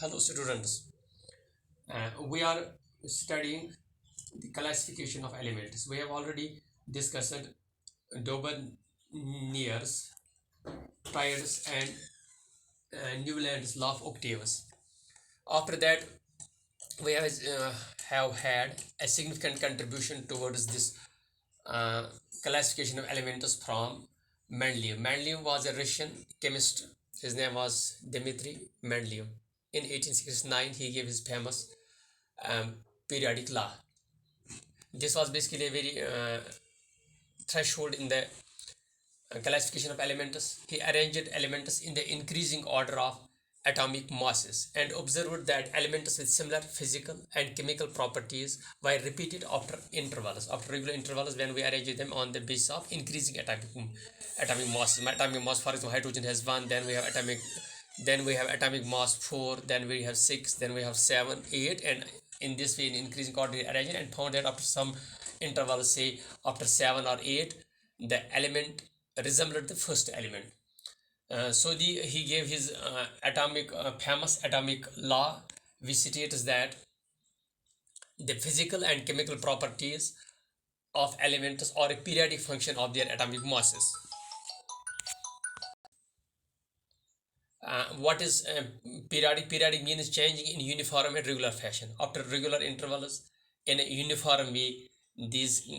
Hello students. We are studying the classification of elements. We have already discussed Dobernier's triads and Newland's law of octaves. After that, we have had a significant contribution towards this uh, classification of elements from Mendleev. Mendleev was a Russian chemist. His name was Dmitry Mendleev. In 1869, he gave his famous periodic law. This was basically a very threshold in the classification of elements. He arranged elements in the increasing order of atomic masses and observed that elements with similar physical and chemical properties were repeated after intervals, after regular intervals, when we arrange them on the basis of increasing atomic masses. Atomic mass, for example, hydrogen has 1, then we have atomic mass 4, then we have 6, then we have 7, 8, and in this way in increasing order arranged, and found that after some interval, say after 7 or 8, the element resembled the first element. He gave his famous atomic law, which states that the physical and chemical properties of elements are a periodic function of their atomic masses. What is periodic? Periodic means changing in uniform and regular fashion after regular intervals in a uniform way. These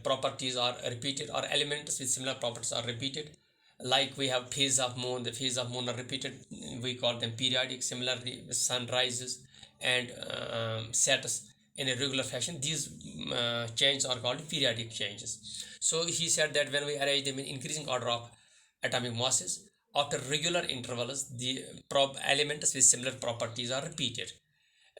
properties are repeated, or elements with similar properties are repeated. Like we have phase of moon, the phase of moon are repeated, we call them periodic. Similarly, sun rises and sets in a regular fashion. These changes are called periodic changes. So he said that when we arrange them in increasing order of atomic masses after regular intervals, the elements with similar properties are repeated.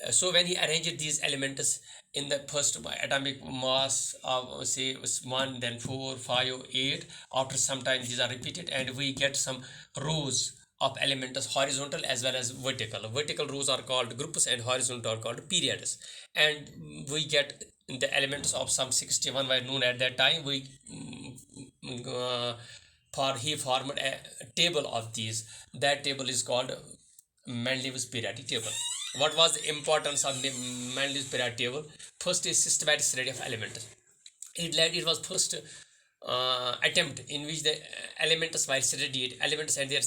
So when he arranged these elements in the first atomic mass of say 1, then 4, 5, 8, after some time these are repeated, and we get some rows of elements, horizontal as well as vertical. Vertical rows are called groups and horizontal are called periods, and we get the elements of some 61 were known at that time. He formed a table of these. That table is called Mendleeves periodic table. What was the importance of the Mendleeves periodic table? First is systematic study of elements. It was first attempt in which the elements were studied, elements and their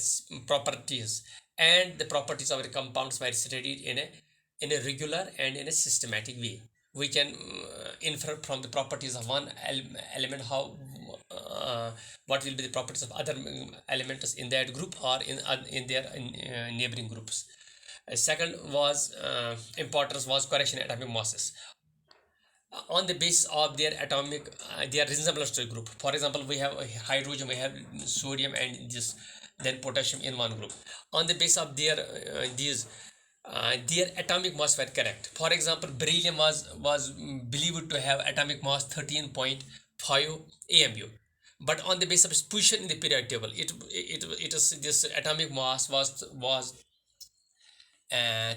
properties, and the properties of the compounds were studied in a regular and in a systematic way. We can infer from the properties of one element how what will be the properties of other elements in that group or in their neighboring groups. Second was importance was correction atomic masses on the basis of their resemblance to a group. For example, we have hydrogen, we have sodium, and this then potassium in one group. On the basis of their atomic mass were correct. For example, beryllium was believed to have atomic mass 13.5 AMU, but on the basis of its position in the periodic table, it is this atomic mass was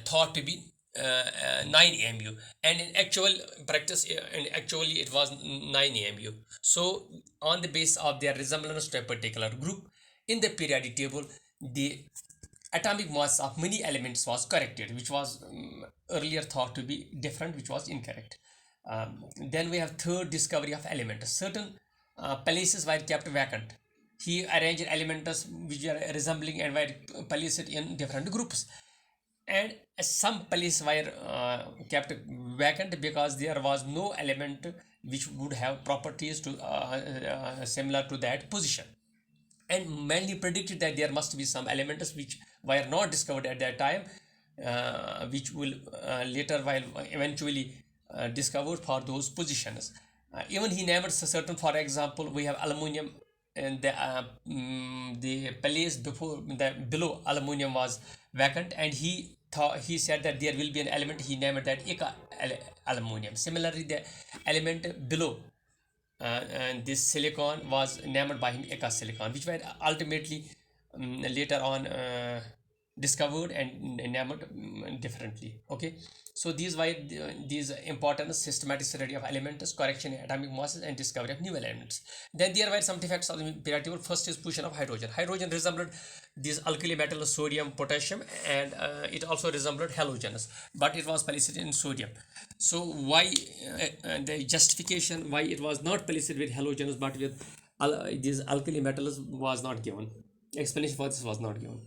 thought to be 9 AMU, and in actual practice, and actually it was 9 AMU. So on the basis of their resemblance to a particular group in the periodic table, the atomic mass of many elements was corrected, which was earlier thought to be different, which was incorrect. Then we have third discovery of elements. Certain places were kept vacant. He arranged elements which are resembling and were placed in different groups, and some places were kept vacant because there was no element which would have properties to similar to that position, and mainly predicted that there must be some elements which were not discovered at that time, which will later while eventually discovered for those positions. Even he named certain, for example, we have aluminum, and the place before the below aluminum was vacant, and he said that there will be an element. He named that eka aluminum. Similarly, the element below and this silicon was named by him eka silicon, which were ultimately later on discovered and enamored differently. Okay, so these were these important systematic study of elements, correction in atomic masses, and discovery of new elements. Then there were some defects of the periodic table. First is position of hydrogen. Hydrogen resembled these alkali metals sodium, potassium, and it also resembled halogens, but it was placed in sodium. So why the justification why it was not placed with halogens but with these alkali metals was not given. Explanation for this was not given.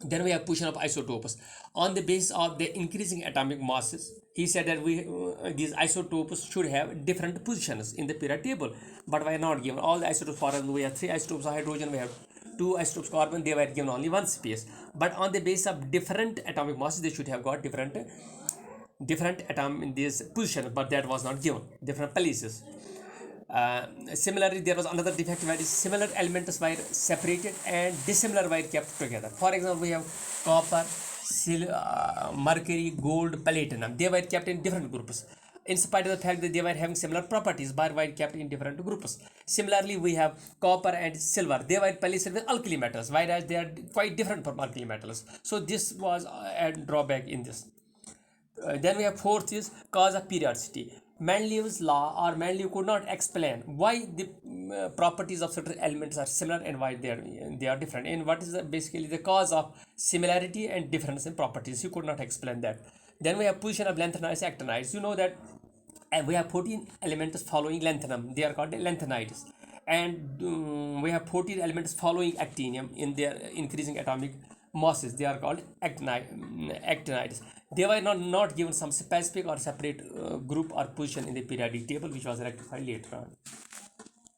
Then we have position of isotopes on the basis of the increasing atomic masses. He said that these isotopes should have different positions in the periodic table, but were not given. All the isotopes, for example, we have three isotopes of hydrogen, we have two isotopes of carbon, they were given only one space. But on the basis of different atomic masses, they should have got different atom in this position, but that was not given. Different places. Similarly, there was another defect where similar elements were separated and dissimilar were kept together. For example, we have copper, mercury, gold, platinum. They were kept in different groups. In spite of the fact that they were having similar properties, but were kept in different groups. Similarly, we have copper and silver. They were placed with alkali metals, whereas they are quite different from alkali metals. So this was a drawback in this. Then we have fourth is cause of periodicity. Mendleeves law or Mendeleev could not explain why the properties of certain elements are similar and why they are different. And what is basically the cause of similarity and difference in properties? He could not explain that. Then we have position of lanthanides, actinides. You know that and we have 14 elements following lanthanum. They are called lanthanides. And we have 14 elements following actinium in their increasing atomic masses. They are called actinides. They were not given some specific or separate group or position in the periodic table, which was rectified later on.